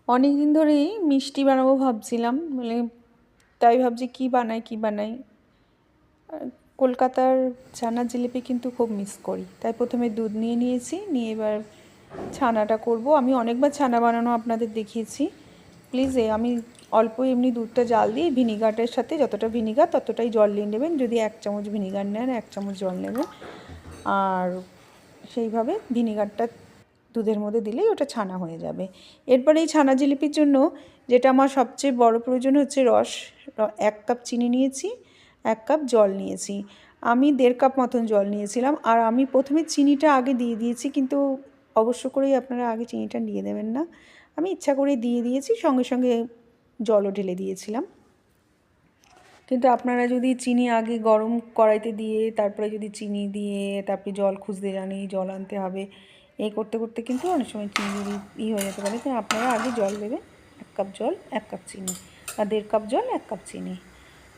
অনেক দিন ধরেই মিষ্টি বানাবো ভাবছিলাম, মানে তাই ভাবছি কি বানাই। কলকাতার ছানার জিলিপি কিন্তু খুব মিস করি, তাই প্রথমে দুধ নিয়ে এবার ছানাটা করব। আমি অনেকবার ছানা বানানো আপনাদের দেখিয়েছি। প্লিজ আমি অল্প এমনি দুধটা জাল দিয়ে ভিনিগারের সাথে যতটা ভিনিগার ততটাই জল নিয়ে নেবেন। যদি 1 চামচ ভিনিগার নেন 1 চামচ জল নেবেন, আর সেইভাবে ভিনিগারটা দুধের মধ্যে দিলেই ওটা ছানা হয়ে যাবে। এরপরে এই ছানা জিলিপির জন্য যেটা আমার সবচেয়ে বড় প্রয়োজন হচ্ছে রস। 1 কাপ চিনি নিয়েছি, 1 কাপ জল নিয়েছি। আমি 1.5 কাপ মতন জল নিয়েছিলাম, আর আমি প্রথমে চিনিটা আগে দিয়ে দিয়েছি, কিন্তু অবশ্য করেই আপনারা আগে চিনিটা দিয়ে দেবেন না। আমি ইচ্ছা করে দিয়ে দিয়েছি, সঙ্গে সঙ্গে জলও ঢেলে দিয়েছিলাম। কিন্তু আপনারা যদি চিনি আগে গরম কড়াইতে দিয়ে তারপরে যদি চিনি দিয়ে তারপরে জল খুঁজতে যান, এই জল আনতে হবে, এই করতে করতে কিন্তু অনেক সময় চিনি যদি হয়ে যেতে পারে। তো আপনারা আগে জল দেবেন, 1 কাপ জল 1 কাপ চিনি, বা 1.5 কাপ জল 1 কাপ চিনি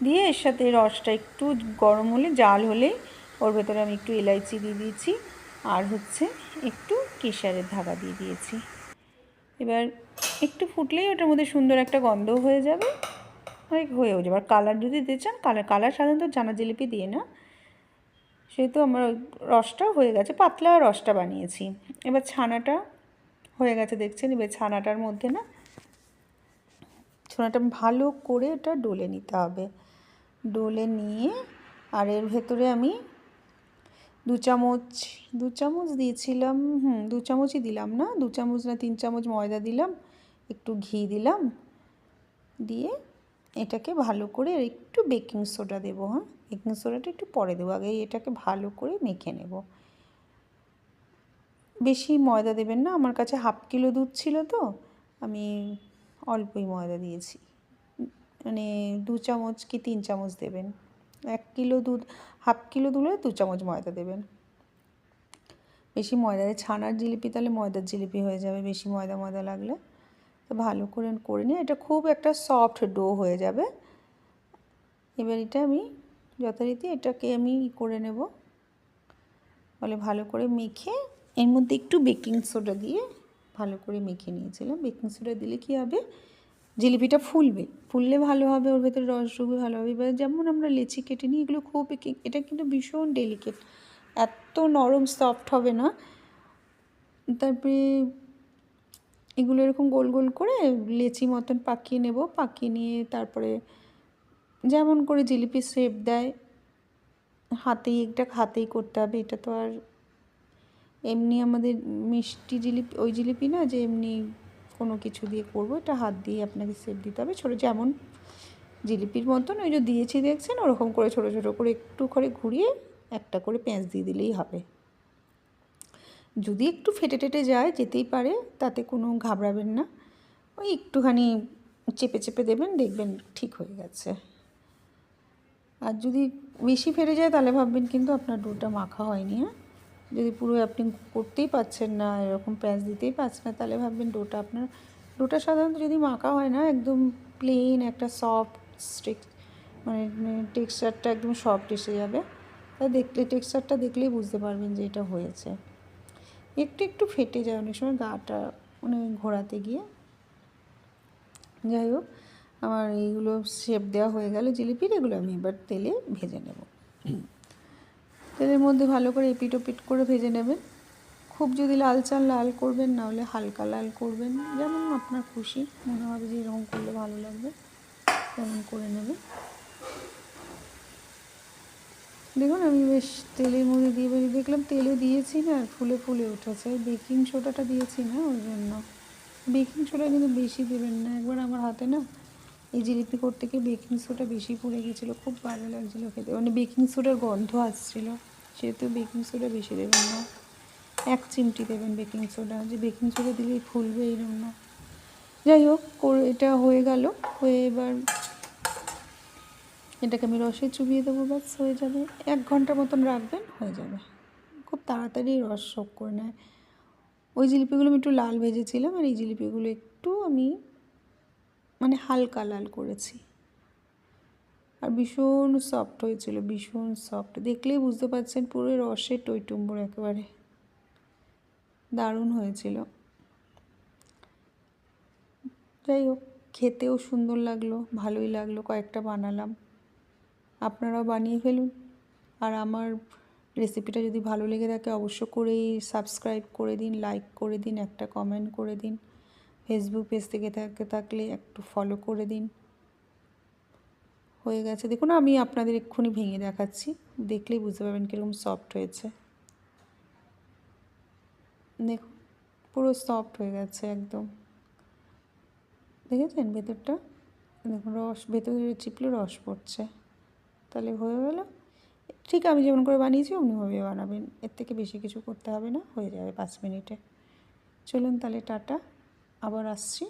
দিয়ে এর সাথে রসটা একটু গরম হলে, জাল হলে ওর ভেতরে আমি একটু এলাইচি দিয়ে দিয়েছি, আর হচ্ছে একটু কেশরের ধাগা দিয়ে দিয়েছি। এবার একটু ফুটলেই ওটার মধ্যে সুন্দর একটা গন্ধ হয়ে যাবে, হয়েও যাবে। আর কালার যদি দিতে চান কালার সাধারণত ছানা জিলিপি দিয়ে না, সেহেতু আমার রসটা হয়ে গেছে, পাতলা রসটা বানিয়েছি। এবার ছানাটা হয়ে গেছে দেখছেন। এবার ছানাটার মধ্যে ছানাটা ভালো করে এটা ডলে নিতে হবে। ডলে নিয়ে আর এর ভেতরে আমি 2 চামচ দিয়েছিলাম, 2 চামচই দিলাম, না 2 চামচ না 3 চামচ ময়দা দিলাম, একটু ঘি দিলাম, দিয়ে এটাকে ভালো করে একটু বেকিং সোডা দেবো। বেকিং সোডাটা একটু পরে দেবো, আগে এটাকে ভালো করে মেখে নেব। বেশি ময়দা দেবেন না, আমার কাছে 1/2 কিলো দুধ ছিল, তো আমি অল্পই ময়দা দিয়েছি। মানে 2 চামচ কি 3 চামচ দেবেন। 1 কিলো দুধ 1/2 কিলো দুধে 2 চামচ ময়দা দেবেন। বেশি ময়দা ছানার জিলিপি তাহলে ময়দার জিলিপি হয়ে যাবে, বেশি ময়দা লাগলে। তো ভালো করে নিয়ে এটা খুব একটা সফট ডো হয়ে যাবে। এবার এটা আমি যথারীতি এটাকে আমি করে নেব, বলে ভালো করে মেখে এর মধ্যে একটু বেকিং সোডা দিয়ে ভালো করে মেখে নিয়েছিলাম। বেকিং সোডা দিলে কী হবে, জিলিপিটা ফুললে ভালো হবে, ওর ভেতরে রস ঢুকবে ভালো হবে। এবার যেমন আমরা লেচি কেটে নিই, এগুলো খুব এটা কিন্তু ভীষণ ডেলিকেট, এত নরম সফট হবে না। তারপরে এগুলো এরকম গোল গোল করে লেচি মতন পাকিয়ে নেব, পাকিয়ে নিয়ে তারপরে যেমন করে জিলিপি শেপ দেয় হাতেই করতে হবে। এটা তো আর এমনি আমাদের মিষ্টি জিলিপি ওই জিলিপি না যে এমনি কোনো কিছু দিয়ে করবো, এটা হাত দিয়ে আপনাকে শেপ দিতে হবে। ছোটো যেমন জিলিপির মতন ওই যে দিয়েছি দেখছেন, ওরকম করে ছোটো ছোটো করে একটু করে ঘুরিয়ে একটা করে পেঁচ দিয়ে দিলেই হবে। যদি একটু ফেটে যায়, যেতেই পারে, তাতে কোনো ঘাবড়াবেন না। ওই একটুখানি চেপে দেবেন, দেখবেন ঠিক হয়ে গেছে। আর যদি বেশি ফেটে যায় তাহলে ভাববেন কিন্তু আপনার ডোটা মাখা হয়নি। যদি পুরো আপনি করতেই পারছেন না, এরকম প্যাঁচ দিতেই পারছেন না, তাহলে ভাববেন ডোটা সাধারণত যদি মাখা হয় না, একদম প্লেন একটা সফট মানে টেক্সচারটা একদম সফট এসে যাবে। তাই টেক্সচারটা দেখলেই বুঝতে পারবেন যে এটা হয়েছে। একটু ফেটে যায় অনেক সময় গাটা, মানে ঘোরাতে গিয়ে। যাই হোক, আমার এইগুলো শেপ দেওয়া হয়ে গেল জিলিপির। এগুলো আমি এবার তেলে ভেজে নেব। তেলের মধ্যে ভালো করে এপিট ওপিট করে ভেজে নেবেন। খুব যদি লাল চান লাল করবেন, না হলে হালকা লাল করবেন, যেমন আপনার খুশি মনে হবে যে এরকম করলে ভালো লাগবে তেমন করে নেবেন। দেখুন আমি বেশ তেলের মধ্যে দিয়ে দেখলাম তেলে দিয়েছি না, ফুলে উঠেছে। বেকিং সোডাটা দিয়েছি না, ওই জন্য। বেকিং সোডা কিন্তু বেশি দেবেন না। একবার আমার হাতে না এই জিলিপি করতে গিয়ে বেকিং সোডা বেশি পড়ে গিয়েছিলো, খুব ভালো লাগছিলো খেতে, মানে বেকিং সোডার গন্ধ আসছিলো। সেহেতু বেকিং সোডা বেশি দেবেন না, 1 চিমটি দেবেন বেকিং সোডা। যে বেকিং সোডা দিলেই ফুলবে এরকম না। যাই হোক, এটা হয়ে গেল। এবার এটাকে আমি রসে চুবিয়ে দেবো, ব্যাস হয়ে যাবে। 1 ঘন্টা মতন রাখবেন, হয়ে যাবে। খুব তাড়াতাড়ি রস শোক করে নেয়। ওই জিলিপিগুলো আমি একটু লাল ভেজেছিলাম, আর এই জিলিপিগুলো একটু আমি মানে হালকা লাল করেছি। আর ভীষণ সফট হয়েছিল, ভীষণ সফট, দেখলেই বুঝতে পারছেন পুরো রসে টইটুম্বর, একেবারে দারুণ হয়েছিল। যাই হোক, খেতেও সুন্দর লাগলো, ভালোই লাগলো, কয়েকটা বানালাম। আপনারাও বানিয়ে ফেলুন। আর আমার রেসিপিটা যদি ভালো লেগে থাকে অবশ্য করেই সাবস্ক্রাইব করে দিন, লাইক করে দিন, একটা কমেন্ট করে দিন। ফেসবুক পেজ থেকে থাকলে একটু ফলো করে দিন। হয়ে গেছে দেখুন, আমি আপনাদের এক্ষুনি ভেঙে দেখাচ্ছি, দেখলেই বুঝতে পারবেন কীরকম সফট হয়েছে। দেখুন পুরো সফট হয়ে গেছে একদম, দেখেছেন ভেতরটা? দেখুন রস ভেতরে চিপলে রস পড়ছে। তাহলে হয়ে গেল। ঠিক আমি যেমন করে বানিয়েছি অমনিভাবে বানাবেন, এর থেকে বেশি কিছু করতে হবে না, হয়ে যাবে 5 মিনিটে। চলুন তাহলে টাটা, আবার আসছি।